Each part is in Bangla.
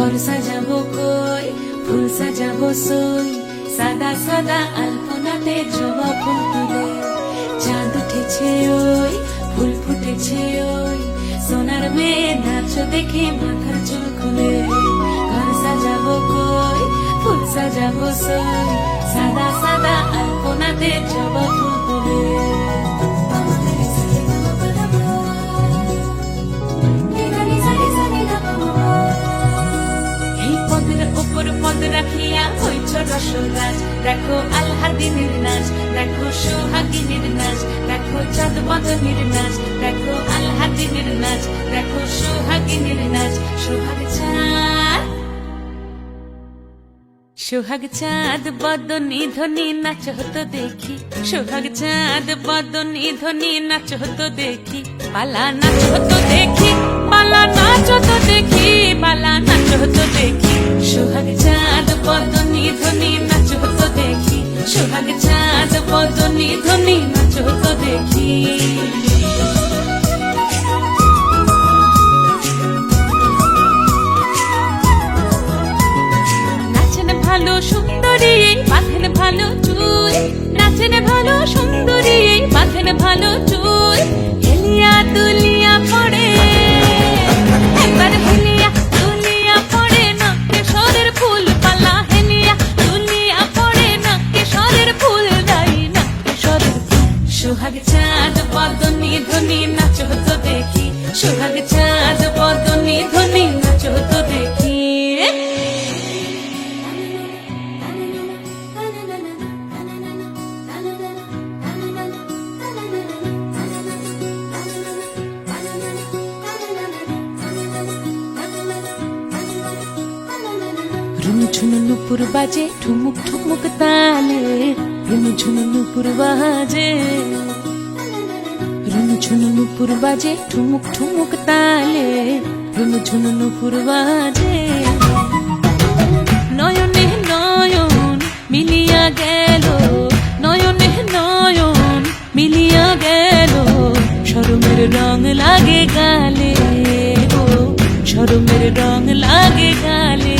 ঘর সাজাবো কই, ফুল সাজাবো সই, সাদা সাদা আলপনাতে জবা ফুল তুলে। চাঁদ উঠেছে ওই, ফুল ফুটেছে ওই, সোনার মেয়ে নাচো দেখে মাথার চুল খুলে। ঘর সাজাবো কই, ফুল সাজাবো সই, সাদা সাদা আলপনাতে জবা ফুল তুলে। পদ রাখিয়া হইছ রসরাজ, দেখো আল্লাদিনের নাচ, দেখো সোহাগিনীর নাচ, দেখো চাঁদ বদনের নাচ, দেখো আল্লাদিনের নাচ, দেখো সোহাগিনীর নাচ। সোহাগ চাঁদ, সোহাগ চাঁদ বদনী ধ্বনি নাচ হতো দেখি, সোহাগ চাঁদ বদনী ধ্বনি নাচ হতো দেখি। পালা নাচ হতো দেখি, পালা নাচ হতো দেখি, পালা নাচ হতো দেখি। সোহাগ চাঁদ বদনী ধ্বনি নাচ হতো দেখি, সোহাগ চাঁদ বদনী ধ্বনি নাচ হতো দেখি। নাচেন ভালো সুন্দরী বাঁধেন ভালো চুল, নাচেন ভালো সুন্দরী বাঁধেন ভালো চুল। হেলিয়া দুলিয়া পড়ে একবার, হেলিয়া দুলিয়া পড়ে না কেশরের ফুল পালা। হেলিয়া দুলিয়া পড়ে না কেশরের ফুল, দাই না কেশরের ফুল। সোহাগ চাঁদ বদনী ধ্বনি নাচ হতো দেখি, সোহাগ চাঁদ বদনী ধ্বনি নাচ হতো দেখি। ঝুনু নুপুর বাজে ঠুমুক ঠুমুক তালে, রুনু ঝুনু নুপুর বাজে, রুনু ঝুনু নুপুর বাজে ঠুমুক ঠুমুক তালে, রুনু ঝুনু নুপুর বাজে। নয়নে নয়ন মিলিয়া গেল, নয়নে নয়ন মিলিয়া গেল, শরমের রং লাগে গালে গো, শরমের রং লাগে গালে।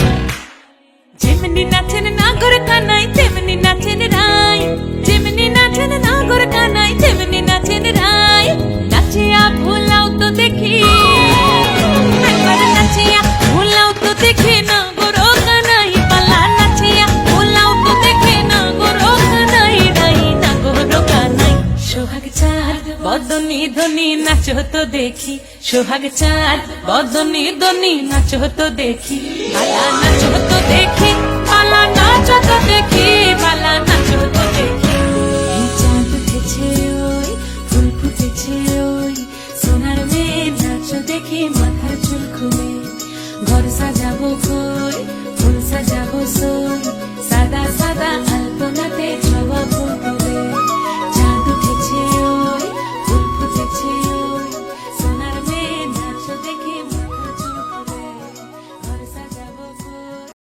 যেমনি নাচেন নাগর কানাই তেমনি নাচেন রাই, যেমনি নাচেন নাগর কানাই তেমনি নাচেন রাই। নাচিয়া ভোলাও তো দেখি, একবার নাচিয়া ভোলাও তো দেখি নাগর কানাই পালা। নাচিয়া ভোলাও তো দেখি নাগর কানাই, রাই নাগর কানাই। সোহাগ চাঁদ বদনী ধ্বনি নাচ হতো দেখি, সোহাগ চাঁদ বদনী ধ্বনি নাচ হতো দেখি। পালা নাচ হতো দেখি, পালা নাচ হতো দেখি, পালা